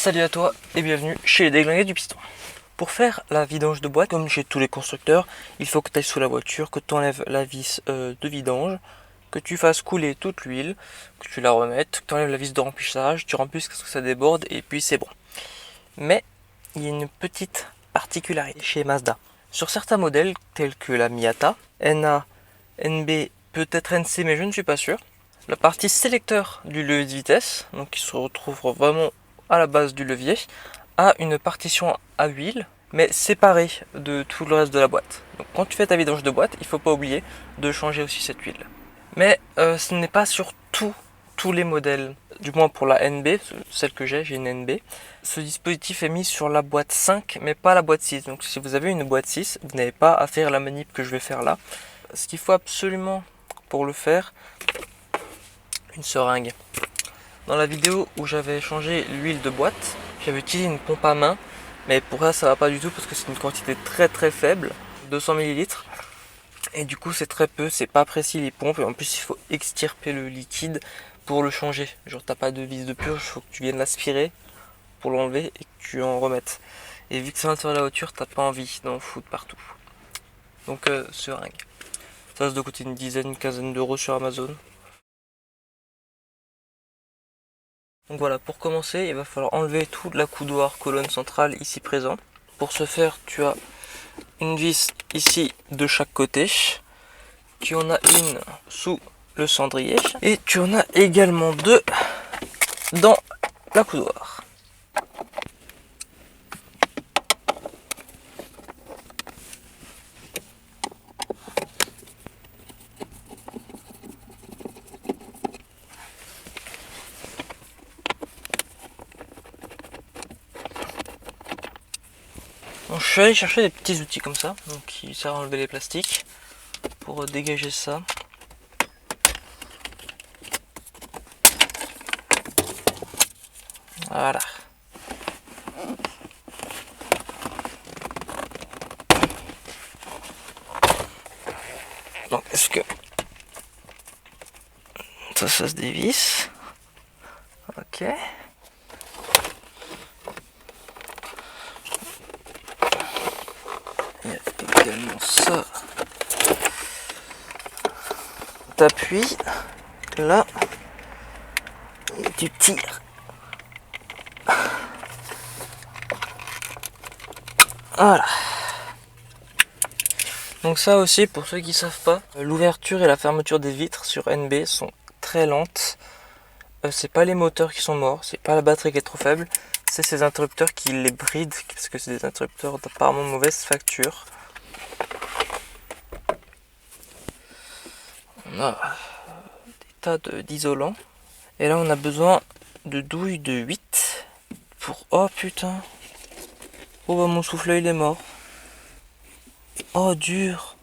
Salut à toi et bienvenue chez les Déglingués du Piston. Pour faire la vidange de boîte, comme chez tous les constructeurs, il faut que tu ailles sous la voiture, que tu enlèves la vis de vidange, que tu fasses couler toute l'huile, que tu la remettes, que tu enlèves la vis de remplissage, tu remplisses jusqu'à ce que ça déborde et puis c'est bon. Mais il y a une petite particularité chez Mazda. Sur certains modèles tels que la Miata, NA, NB, peut-être NC mais je ne suis pas sûr, la partie sélecteur du levier de vitesse, donc qui se retrouve vraiment à la base du levier, a une partition à huile, mais séparée de tout le reste de la boîte. Donc quand tu fais ta vidange de boîte, il ne faut pas oublier de changer aussi cette huile. Mais ce n'est pas sur tous les modèles, du moins pour la NB, celle que j'ai une NB. Ce dispositif est mis sur la boîte 5, mais pas la boîte 6. Donc si vous avez une boîte 6, vous n'avez pas à faire la manip que je vais faire là. Ce qu'il faut absolument pour le faire, une seringue. Dans la vidéo où j'avais changé l'huile de boîte, j'avais utilisé une pompe à main, mais pour ça va pas du tout parce que c'est une quantité très faible, 200 ml. Et du coup c'est très peu, c'est pas précis les pompes, et en plus il faut extirper le liquide pour le changer. Genre t'as pas de vis de purge, il faut que tu viennes l'aspirer pour l'enlever et que tu en remettes. Et vu que c'est à l'intérieur de la voiture, t'as pas envie d'en foutre partout. Donc seringue. Ça doit coûter une dizaine, une quinzaine d'euros sur Amazon. Donc voilà, pour commencer, il va falloir enlever toute la coudoir colonne centrale ici présent. Pour ce faire, tu as une vis ici de chaque côté. Tu en as une sous le cendrier. Et tu en as également deux dans la coudoir. Donc, je suis allé chercher des petits outils comme ça, donc qui servent à enlever les plastiques pour dégager ça. Voilà. Donc est-ce que ça se dévisse? Ok. Il y a également ça. T'appuies là et tu tires. Voilà. Donc ça aussi, pour ceux qui savent pas, l'ouverture et la fermeture des vitres sur NB sont très lentes. C'est pas les moteurs qui sont morts, c'est pas la batterie qui est trop faible, c'est ces interrupteurs qui les brident parce que c'est des interrupteurs d'apparemment mauvaise facture. On a des tas d'isolants. Et là on a besoin de douilles de 8 pour... Oh putain. Oh bah mon soufflet il est mort. Oh dur.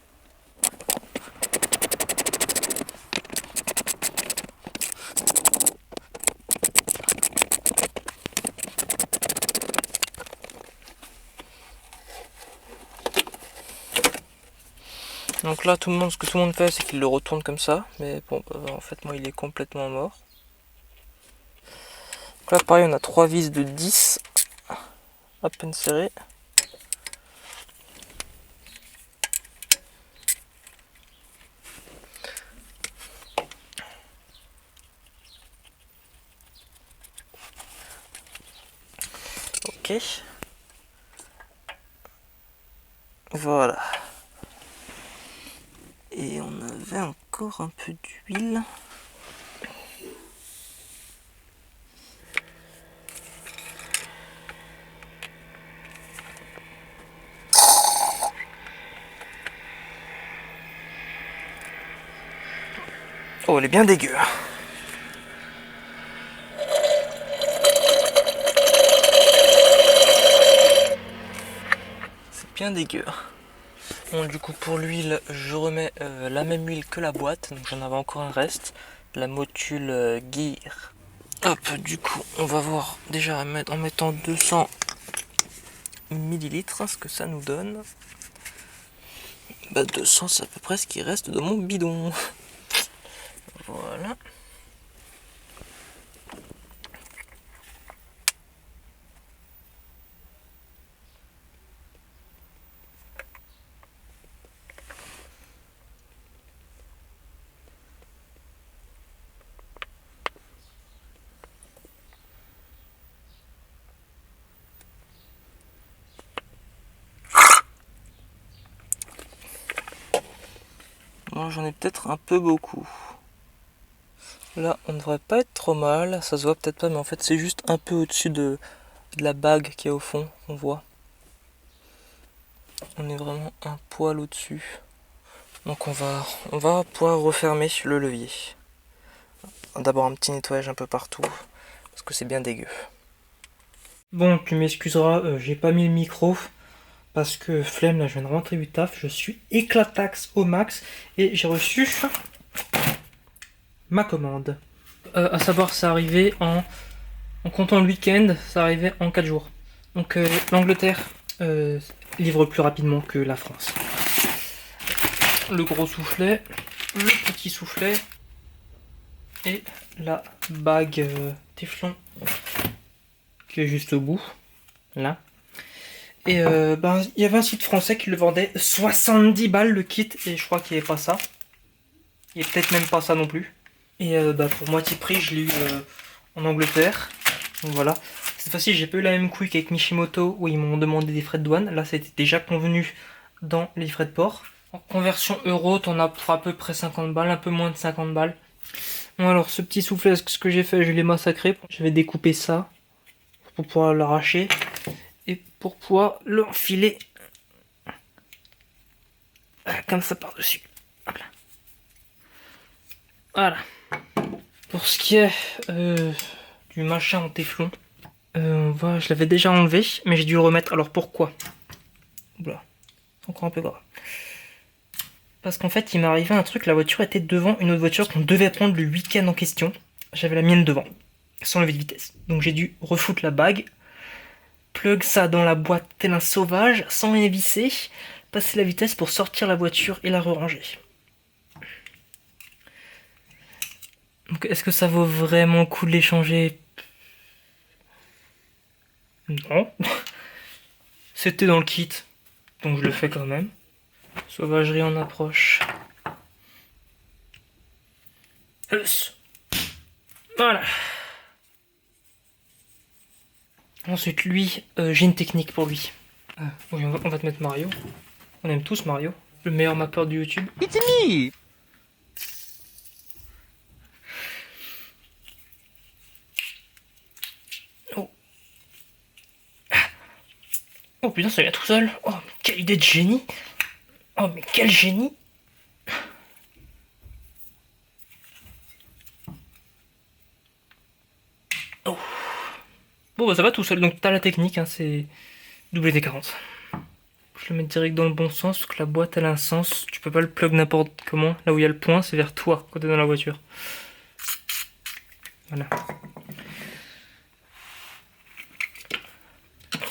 Donc là ce que tout le monde fait c'est qu'il le retourne comme ça. Mais bon en fait moi il est complètement mort. Donc là pareil on a 3 vis de 10 à peine serrées. Ok. Voilà. Et on avait encore un peu d'huile. Oh, elle est bien dégueu. C'est bien dégueu. Bon, du coup, pour l'huile, je remets la même huile que la boîte. Donc, j'en avais encore un reste. La Motul Gear. Hop, du coup, on va voir déjà en mettant 200 millilitres ce que ça nous donne. Bah, 200, c'est à peu près ce qui reste de mon bidon. Voilà. Moi j'en ai peut-être un peu beaucoup. Là on ne devrait pas être trop mal, ça se voit peut-être pas mais en fait c'est juste un peu au-dessus de la bague qui est au fond, on voit. On est vraiment un poil au-dessus. Donc on va pouvoir refermer le levier. D'abord un petit nettoyage un peu partout, parce que c'est bien dégueu. Bon, tu m'excuseras, j'ai pas mis le micro, parce que flemme, là je viens de rentrer du taf, je suis éclataxe au max, et j'ai reçu ma commande. À savoir, ça arrivait en comptant le week-end, ça arrivait en 4 jours. Donc l'Angleterre livre plus rapidement que la France. Le gros soufflet, le petit soufflet, et la bague Téflon qui est juste au bout, là. Et il y avait un site français qui le vendait 70 balles le kit, et je crois qu'il n'y avait pas ça. Il n'y a peut-être même pas ça non plus. Et pour moitié prix, je l'ai eu en Angleterre. Donc voilà. Cette fois-ci, j'ai pas eu la même couille qu'avec Mishimoto où ils m'ont demandé des frais de douane. Là, c'était déjà convenu dans les frais de port. En conversion euro, t'en as pour à peu près 50 balles, un peu moins de 50 balles. Bon, alors, ce petit soufflet, ce que j'ai fait, je l'ai massacré. Je vais découper ça pour pouvoir l'arracher et pour pouvoir l'enfiler comme ça par-dessus. Voilà. Pour ce qui est du machin en téflon, je l'avais déjà enlevé, mais j'ai dû le remettre. Alors pourquoi? Voilà, c'est encore un peu grave. Parce qu'en fait, il m'est arrivé un truc, la voiture était devant une autre voiture qu'on devait prendre le week-end en question. J'avais la mienne devant, sans lever de vitesse. Donc j'ai dû refoutre la bague, plug ça dans la boîte tel un sauvage, sans rien visser, passer la vitesse pour sortir la voiture et la ranger. Donc est-ce que ça vaut vraiment le coup de l'échanger? Non. C'était dans le kit, donc je le fais quand même. Sauvagerie en approche. Voilà. Ensuite, lui, j'ai une technique pour lui. Oui, on va te mettre Mario. On aime tous Mario. Le meilleur mappeur de YouTube. It's me! Oh. Oh putain, ça vient tout seul. Oh, mais quelle idée de génie. Oh, mais quel génie. Oh. Bon, bah ça va tout seul. Donc t'as la technique, hein, c'est WD-40. Je le mets direct dans le bon sens, parce que la boîte elle a un sens. Tu peux pas le plug n'importe comment. Là où il y a le point, c'est vers toi quand t'es dans la voiture. Voilà.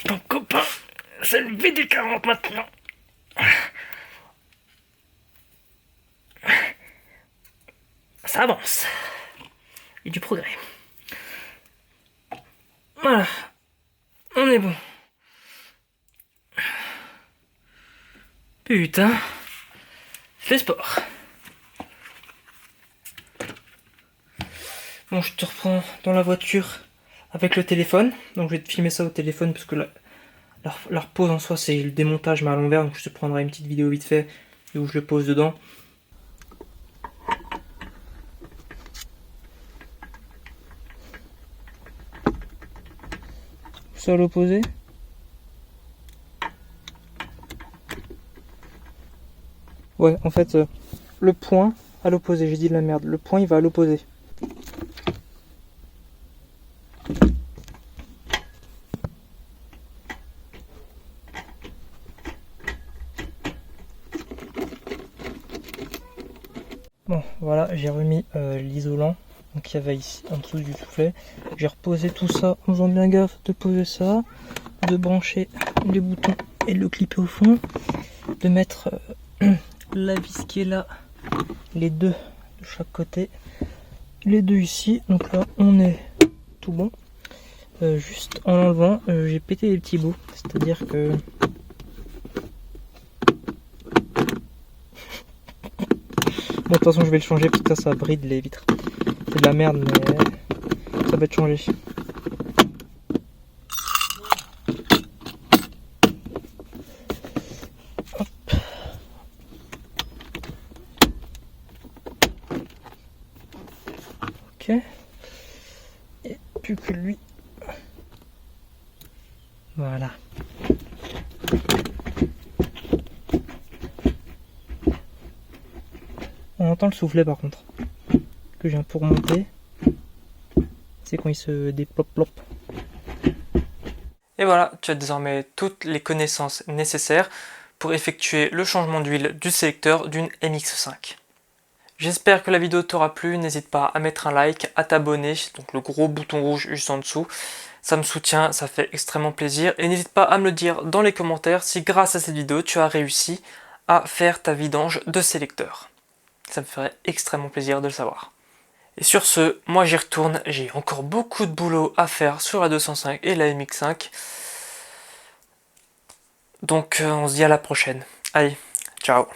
Ton copain, c'est le WD-40 maintenant. Ça avance. Il y a du progrès. Voilà. On est bon. Putain. Fais sport. Bon, je te reprends dans la voiture avec le téléphone. Donc je vais te filmer ça au téléphone parce que la repose en soi c'est le démontage mais à l'envers. Donc je te prendrai une petite vidéo vite fait où je le pose dedans. Ça à l'opposé. Ouais, en fait, le point à l'opposé, j'ai dit de la merde. Le point il va à l'opposé. Bon, voilà, j'ai remis l'isolant donc il y avait ici en dessous du soufflet. J'ai reposé tout ça en faisant bien gaffe de poser ça, de brancher les boutons et de le clipper au fond, de mettre la vis qui est là, les deux de chaque côté, les deux ici. Donc là, on est tout bon. Juste en l'enlevant, j'ai pété des petits bouts, c'est-à-dire que bon, de toute façon, je vais le changer parce que ça bride les vitres. C'est de la merde, mais ça va être changé. Hop. Ok. Et plus que lui. Voilà. On entend le soufflet par contre. Que je viens pour monter. C'est quand il se déplop-plop. Et voilà, tu as désormais toutes les connaissances nécessaires pour effectuer le changement d'huile du sélecteur d'une MX5. J'espère que la vidéo t'aura plu, n'hésite pas à mettre un like, à t'abonner, donc le gros bouton rouge juste en dessous. Ça me soutient, ça fait extrêmement plaisir. Et n'hésite pas à me le dire dans les commentaires si grâce à cette vidéo tu as réussi à faire ta vidange de sélecteur. Ça me ferait extrêmement plaisir de le savoir. Et sur ce, moi j'y retourne, j'ai encore beaucoup de boulot à faire sur la 205 et la MX5. Donc on se dit à la prochaine. Allez, ciao.